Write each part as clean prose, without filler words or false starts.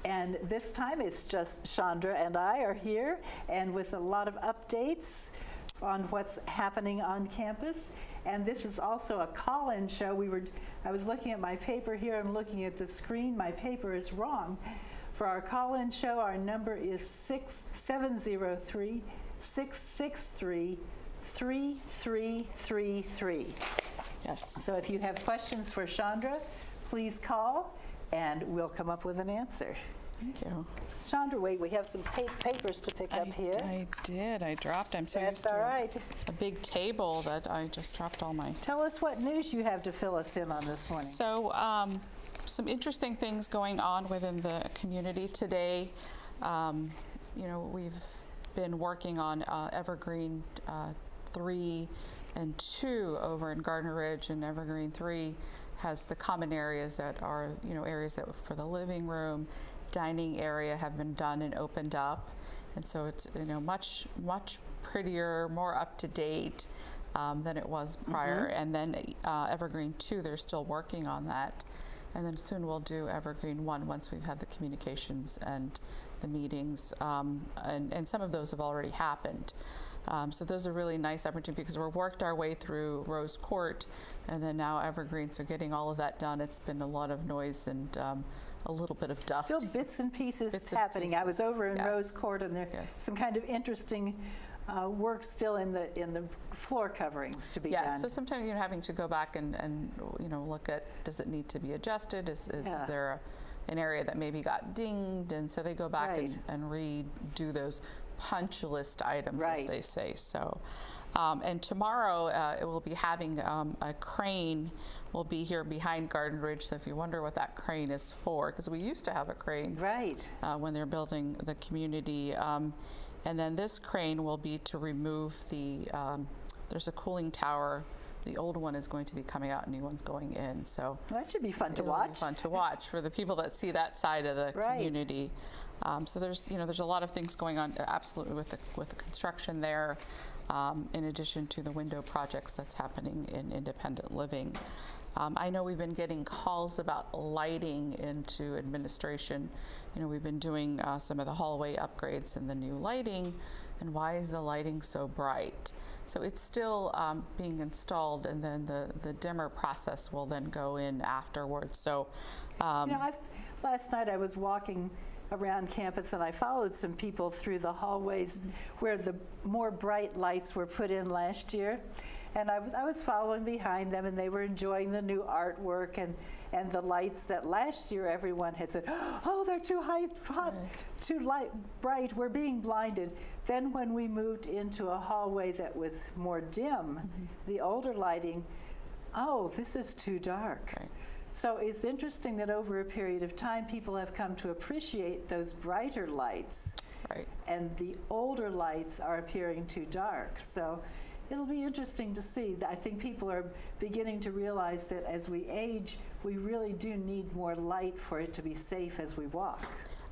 And this time it's just Chandra and I are here, and with a lot of updates on what's happening on campus. And this is also a call-in show. I was looking at my paper here. I'm looking at the screen. My paper is wrong. For our call-in show, our number is 703-663-3333. Yes. So if you have questions for Chandra, please call and we'll come up with an answer. Thank you. Chandra, wait, we have some papers to pick up here. I did. I dropped. I'm so That's used to all right. a big table that I just dropped all my. Tell us what news you have to fill us in on this morning. So some interesting things going on within the community today. We've been working on Evergreen 3 and 2 over in Gardner Ridge, and Evergreen 3 has the common areas that are, areas that for the living room, dining area have been done and opened up. And so it's, much prettier, more up to date than it was prior. And then Evergreen 2, they're still working on that. And then soon we'll do Evergreen 1 once we've had the communications and the meetings. And some of those have already happened. So those are really nice opportunities because we've worked our way through Rose Court and then now Evergreen. So getting all of that done, it's been a lot of noise and a little bit of dust. Still bits and pieces happening. I was over in Rose Court, and there's some kind of interesting work still in the floor coverings to be done. So sometimes you're having to go back and look at, does it need to be adjusted? Is there an area that maybe got dinged? And so they go back and redo those punch list items, as they say. So, and tomorrow it will be having a crane will be here behind Garden Ridge. So if you wonder what that crane is for, because we used to have a crane when they're building the community. And then this crane will be to remove there's a cooling tower. The old one is going to be coming out, new one's going in. So that should be fun to watch. Fun to watch for the people that see that side of the community. So there's a lot of things going on absolutely with the construction there, in addition to the window projects that's happening in independent living. I know we've been getting calls about lighting into administration. We've been doing some of the hallway upgrades and the new lighting, and why is the lighting so bright? So it's still being installed, and then the dimmer process will then go in afterwards. So, last night I was walking around campus and I followed some people through the hallways where the more bright lights were put in last year. And I was following behind them, and they were enjoying the new artwork and the lights that last year everyone had said, oh, they're too hot, too bright, we're being blinded. Then when we moved into a hallway that was more dim, the older lighting, oh, this is too dark. So it's interesting that over a period of time, people have come to appreciate those brighter lights. And the older lights are appearing too dark. So it'll be interesting to see. I think people are beginning to realize that as we age, we really do need more light for it to be safe as we walk.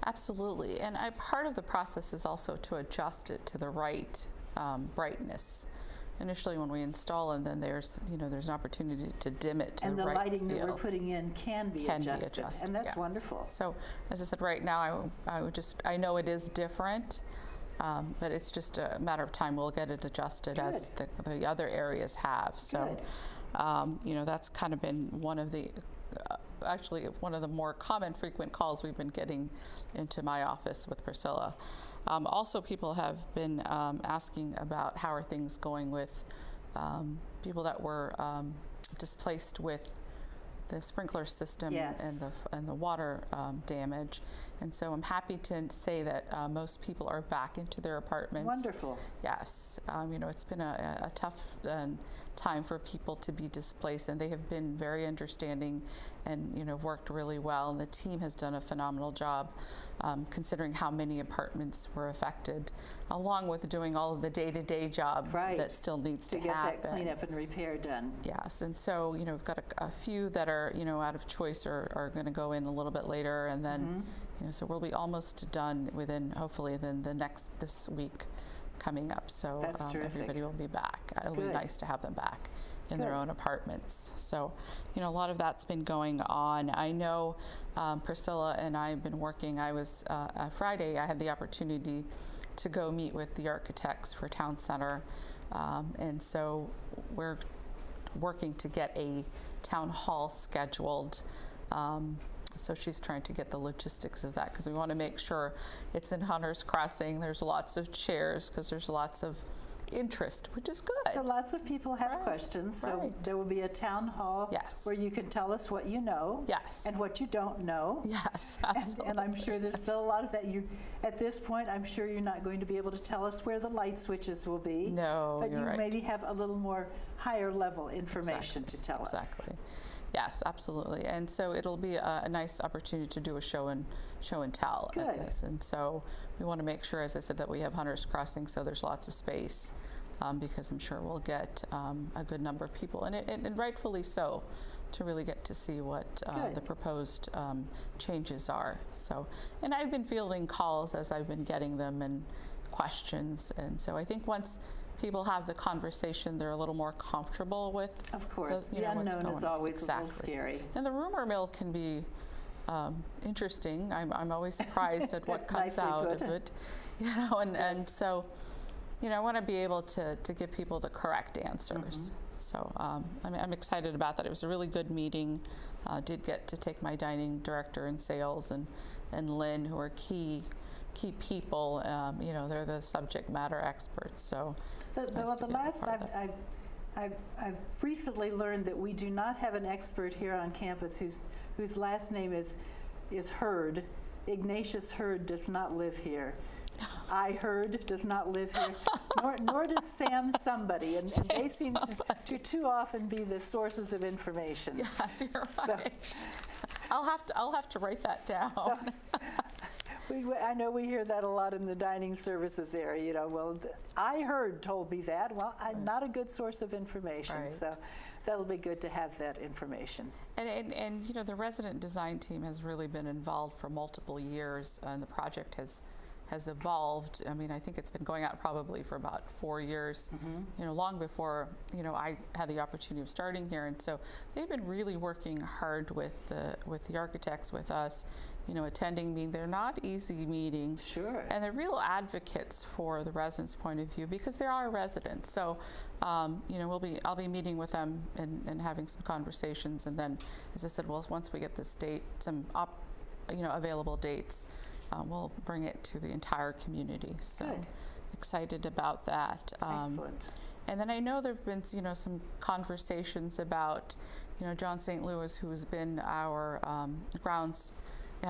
Absolutely. And part of the process is also to adjust it to the right brightness. Initially when we install, and then there's an opportunity to dim it to and the right lighting field. That we're putting in can be adjusted. And that's wonderful. So as I said, right now I know it is different. But it's just a matter of time. We'll get it adjusted as the other areas have. So, that's kind of been one of the, actually one of the more common frequent calls we've been getting into my office with Priscilla. Also, people have been asking about how are things going with people that were displaced with the sprinkler system and the water damage. And so I'm happy to say that most people are back into their apartments. Wonderful. Yes. It's been a tough time for people to be displaced, and they have been very understanding and worked really well. And the team has done a phenomenal job considering how many apartments were affected, along with doing all of the day-to-day job that still needs to happen. To get that cleanup and repair done. Yes, and so we've got a few that are out of choice or are going to go in a little bit later, and then so we'll be almost done hopefully this week coming up. So everybody will be back. It'll be nice to have them back. in their Good. own apartments. So, a lot of that's been going on. I know Priscilla and I have been working. Friday, I had the opportunity to go meet with the architects for Town Center. And so we're working to get a town hall scheduled. So she's trying to get the logistics of that because we want to make sure it's in Hunter's Crossing. There's lots of chairs because there's lots of interest, which is good. So lots of people have Right, questions. So right. there will be a town hall Yes. where you can tell us what you know Yes. and what you don't know. Yes, And, absolutely. and I'm sure there's still a lot of that. At this point, I'm sure you're not going to be able to tell us where the light switches will be. No, But you're you right. maybe have a little more higher level information to tell us. Exactly. Yes, absolutely. And so it'll be a nice opportunity to do a show and tell Good. at this. And so we want to make sure, as I said, that we have Hunter's Crossing so there's lots of space because I'm sure we'll get a good number of people, and rightfully so, to really get to see what Good. the proposed changes are. So, and I've been fielding calls as I've been getting them and questions. And so I think once people have the conversation, they're a little more comfortable with. Of course, the what's unknown going is on. always a little Exactly. scary. And the rumor mill can be interesting. I'm always surprised at what That's comes nicely out put. of it, and Yes. so, I want to be able to give people the correct answers. So I'm excited about that. It was a really good meeting. Did get to take my dining director in sales and Lynn, who are key people. They're the subject matter experts. So it's nice Well, to the be a last part of that. I've recently learned that we do not have an expert here on campus whose last name is Hurd. Ignatius Hurd does not live here. I Hurd does not live here, nor does Sam somebody, and they seem to too often be the sources of information. Yes, you're So- right. I'll have to write that down. So, I know we hear that a lot in the dining services area. I heard told me that. Well, I'm not a good source of information, Right. so that'll be good to have that information. And the resident design team has really been involved for multiple years, and the project has evolved. I mean, I think it's been going out probably for about 4 years, long before, I had the opportunity of starting here. And so they've been really working hard with the architects, with us, attending meetings. They're not easy meetings. Sure. And they're real advocates for the residents' point of view because they are residents. So, I'll be meeting with them and having some conversations. And then, as I said, once we get this date, some available dates, we'll bring it to the entire community. So Good. excited about that. Excellent. And then I know there have been, some conversations about, John St. Louis, who has been our grounds,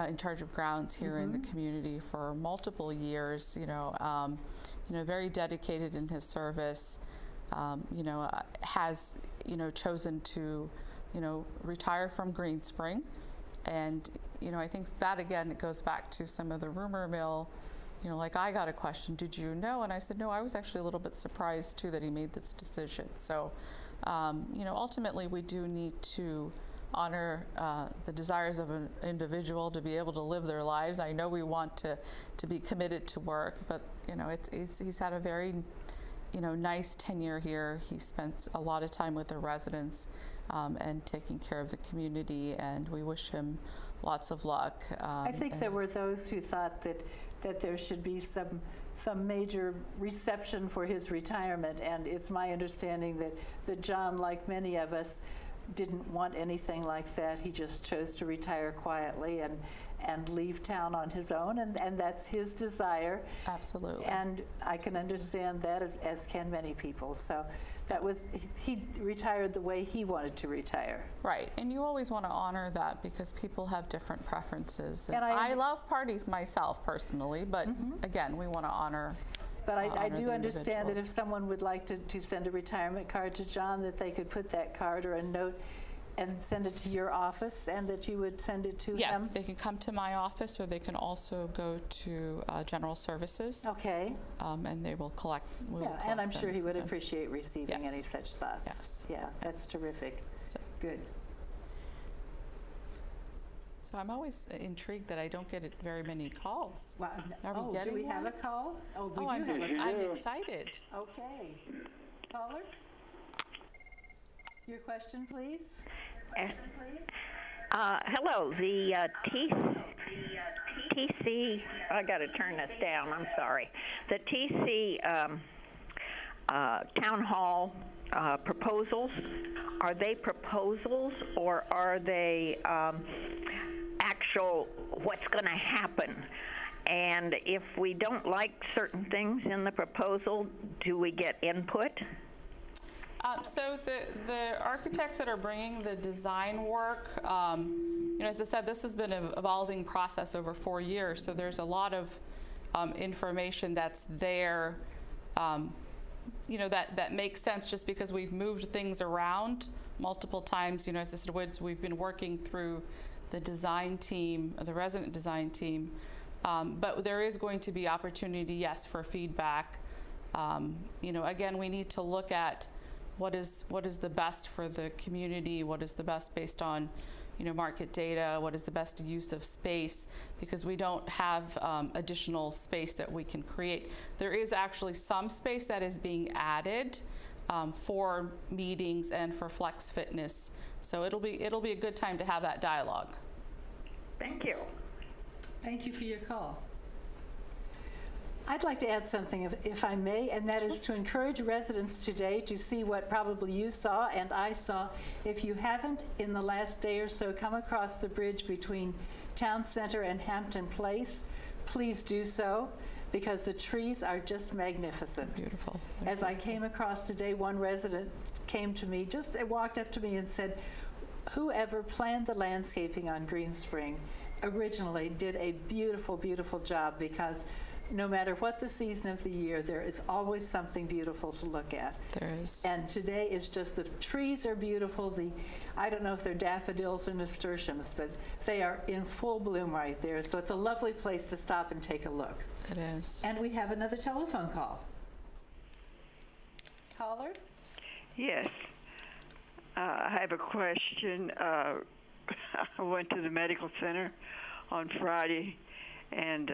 in charge of grounds here in the community for multiple years, very dedicated in his service, has, chosen to, retire from Green Spring. And, I think that, again, it goes back to some of the rumor mill, like I got a question, did you know? And I said, no, I was actually a little bit surprised, too, that he made this decision. So, ultimately, we do need to honor the desires of an individual to be able to live their lives. I know we want to be committed to work, but, he's had a very, nice tenure here. He spent a lot of time with the residents and taking care of the community, and we wish him lots of luck. I think there were those who thought that there should be some major reception for his retirement, and it's my understanding that John, like many of us, didn't want anything like that. He just chose to retire quietly and leave town on his own, and that's his desire. Absolutely. And I can understand that, as can many people. So he retired the way he wanted to retire. Right, and you always want to honor that because people have different preferences. And I love parties myself personally, but again, we want to honor. But I honor do the understand that if individuals. someone would like to send a retirement card to John, that they could put that card or a note and send it to your office, and that you would send it to Yes, him? they can come to my office, or they can also go to General Services, Okay. and they will collect. we will Yeah, and collect I'm them sure he to would them. appreciate receiving Yes. any such thoughts. Yes. Yeah, that's terrific. So, Good. so I'm always intrigued that I don't get very many calls. Wow. Are we Do getting we have a one? call? Oh, we Oh, do have a call. I'm excited. Okay. Caller? Your question, please. Hello, the TC, I got to turn this down, I'm sorry. The TC Town Hall proposals, are they proposals or are they actual what's going to happen? And if we don't like certain things in the proposal, do we get input? So the architects that are bringing the design work, as I said, this has been an evolving process over 4 years. So there's a lot of information that's there, that makes sense just because we've moved things around multiple times. As I said, we've been working through the design team, the resident design team, but there is going to be opportunity, yes, for feedback. Again, we need to look at what is the best for the community, what is the best based on market data, what is the best use of space, because we don't have additional space that we can create. There is actually some space that is being added for meetings and for flex fitness, so it'll be a good time to have that dialogue. Thank you. Thank you for your call. I'd like to add something, if I may, and that is to encourage residents today to see what probably you saw and I saw. If you haven't, in the last day or so, come across the bridge between Town Center and Hampton Place, please do so, because the trees are just magnificent. Beautiful. As I came across today, one resident came to me, walked up to me and said, whoever planned the landscaping on Green Spring originally did a beautiful, beautiful job, because no matter what the season of the year, there is always something beautiful to look at. There is. And today is just, the trees are beautiful. I don't know if they're daffodils or nasturtiums, but they are in full bloom right there. So it's a lovely place to stop and take a look. It is. And we have another telephone call. Caller? Yes. I have a question. I went to the medical center on Friday and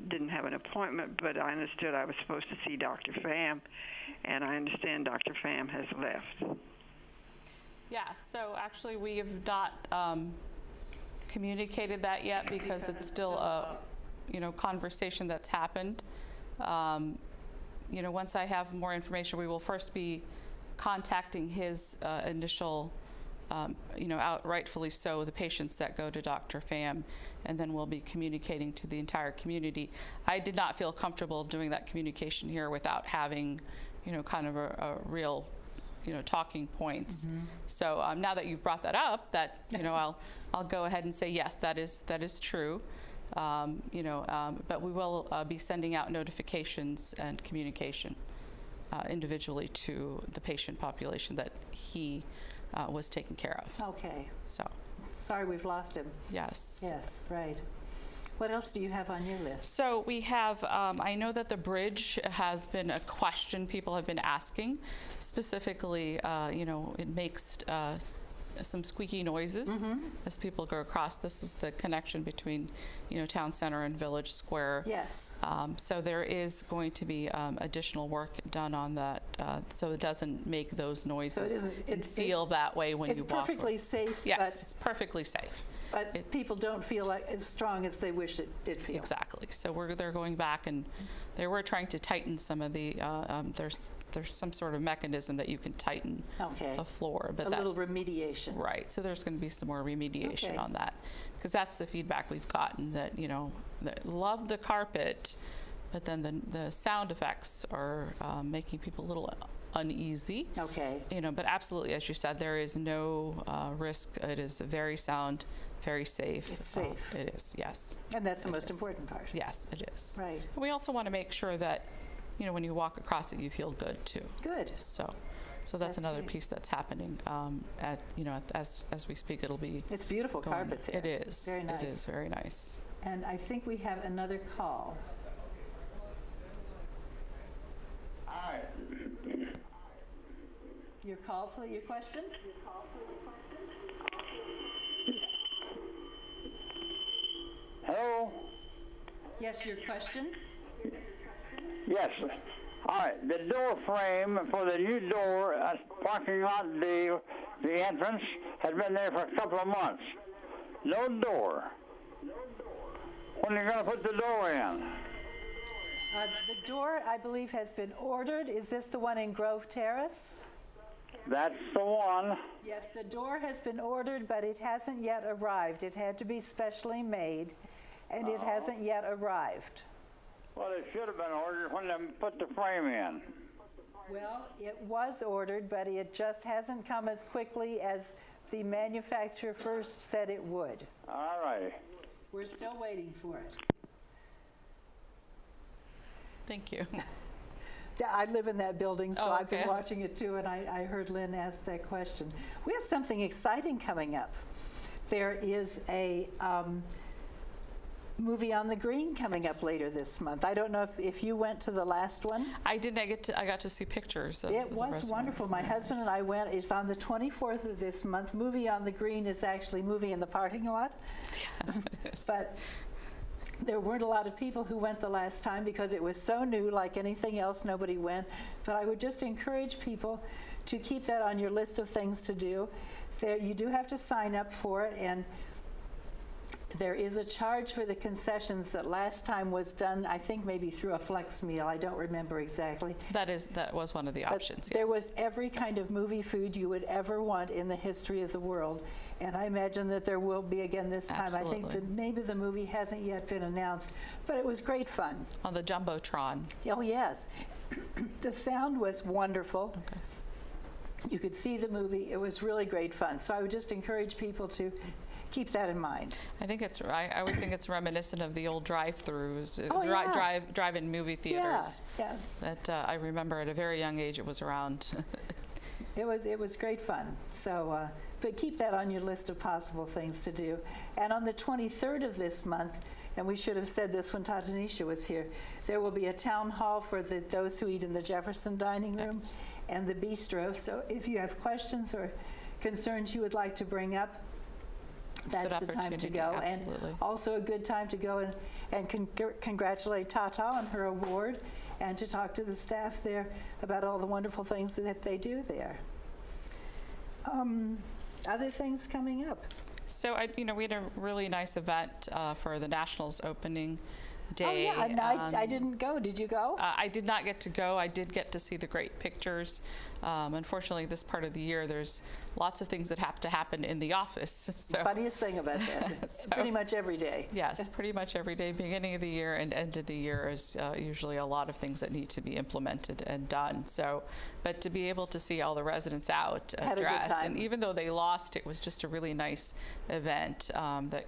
didn't have an appointment, but I understood I was supposed to see Dr. Pham, and I understand Dr. Pham has left. Yeah, so actually we have not communicated that yet because it's still a conversation that's happened. Once I have more information, we will first be contacting his initial rightfully so, the patients that go to Dr. Pham, and then we'll be communicating to the entire community. I did not feel comfortable doing that communication here without having, kind of a real, talking points. Mm-hmm. So now that you've brought that up, that I'll go ahead and say yes, that is true. But we will be sending out notifications and communication individually to the patient population that he was taken care of. Okay. So. Sorry we've lost him. Yes. Yes, right. What else do you have on your list? So we have, I know that the bridge has been a question people have been asking. Specifically, it makes some squeaky noises as people go across. This is the connection between, Town Center and Village Square. Yes. So there is going to be additional work done on that, so it doesn't make those noises so and feel that way when you walk. It's perfectly safe. Yes, it's perfectly safe. But people don't feel like as strong as they wish it did feel. Exactly. So they're going back, and they were trying to tighten some of the. There's some sort of mechanism that you can tighten the floor, but a little remediation. Right. So there's going to be some more remediation on that, because that's the feedback we've gotten, that that love the carpet, but then the sound effects are making people a little uneasy. Okay. But absolutely, as you said, there is no risk. It is very sound, very safe. It's safe. It is, yes. And that's the most important part. Yes, it is. Right. We also want to make sure that, when you walk across it, you feel good too. Good. So that's another great piece that's happening. As we speak, it'll be. It's beautiful carpet there. It is. Very nice. It is very nice. And I think we have another call. Hi. Your call, please. Your question. Hello? Yes, your question. Yes. All right, the door frame for the new door parking lot, the entrance, has been there for a couple of months. No door. When are you going to put the door in? The door, I believe, has been ordered. Is this the one in Grove Terrace? That's the one. Yes, the door has been ordered, but it hasn't yet arrived. It had to be specially made, and it hasn't yet arrived. Well, it should have been ordered when they put the frame in. Well, it was ordered, but it just hasn't come as quickly as the manufacturer first said it would. All righty. We're still waiting for it. Thank you. Yeah, I live in that building, so Oh, I've been okay. watching it too, and I heard Lynn ask that question. We have something exciting coming up. There is a movie on the green coming up later this month. I don't know if you went to the last one. I didn't. I got to see pictures. It was wonderful. My husband and I went. It's on the 24th of this month. Movie on the Green is actually movie in the parking lot. Yes, it is. But there weren't a lot of people who went the last time because it was so new, like anything else, nobody went. But I would just encourage people to keep that on your list of things to do. You do have to sign up for it, and there is a charge for the concessions that last time was done, I think maybe through a flex meal. I don't remember exactly. That was one of the But options. there yes. was every kind of movie food you would ever want in the history of the world. And I imagine that there will be again this time. I think Absolutely. the name of the movie hasn't yet been announced, but it was great fun. On the Jumbotron. Oh, yes. The sound was wonderful. Okay. You could see the movie. It was really great fun. So I would just encourage people to keep that in mind. I think I always think it's reminiscent of the old drive-throughs, Oh, yeah. drive-in movie theaters. Yeah. That I remember at a very young age it was around. It was great fun. So, but keep that on your list of possible things to do. And on the 23rd of this month, and we should have said this when Tatanisha was here, there will be a town hall for those who eat in the Jefferson dining room and the bistro. So if you have questions or concerns you would like to bring up, that's the time to opportunity, go. absolutely. And also a good time to go and congratulate Tata on her award and to talk to the staff there about all the wonderful things that they do there. Other things coming up? So we had a really nice event for the Nationals opening day. Oh, yeah, and I didn't go. Did you go? I did not get to go. I did get to see the great pictures. Unfortunately, this part of the year, there's lots of things that have to happen in the office. So, Funniest thing about that. So- Pretty much every day. yes, pretty much every day, beginning of the year and end of the year is usually a lot of things that need to be implemented and done. So, but to be able to see all the residents out Had a good dressed, time. and even though they lost, it was just a really nice event that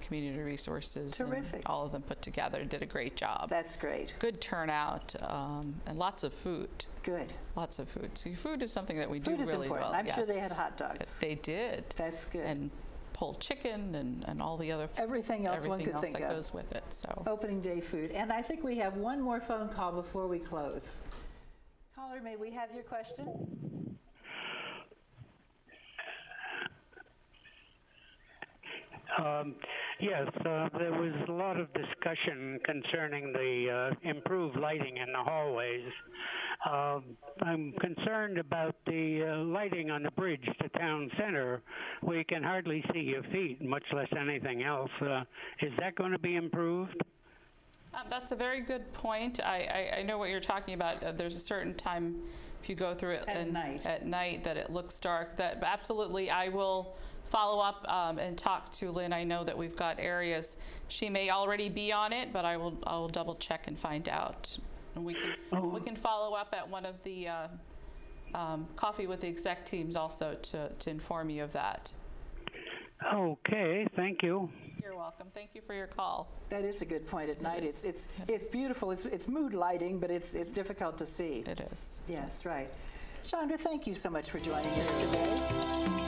Community Resources and Terrific. all of them put together and did a great job. That's great. Good turnout and lots of food. Good. Lots of food. So food is something that we do Food is really important. well. I'm sure they yes. had hot dogs. They did. That's good. And pulled chicken and all the other Everything else one could think that of. goes with it. So Opening day food. And I think we have one more phone call before we close. Caller, may we have your question? Yes, there was a lot of discussion concerning the improved lighting in the hallways. I'm concerned about the lighting on the bridge to town center, where you can hardly see your feet, much less anything else. Is that going to be improved? that's a very good point. I know what you're talking about. There's a certain time if you go through it At night. at night that it looks dark. That absolutely, I will follow up and talk to Lynn. I know that we've got areas. She may already be on it, but I'll double check and find out. And we can follow up at one of the coffee with the exec teams also to inform you of that. Okay, thank you. You're welcome. Thank you for your call. That is a good point at night. is. It's beautiful. It's mood lighting, but it's difficult to see. It is. Yes, right. Chandra, thank you so much for joining us today.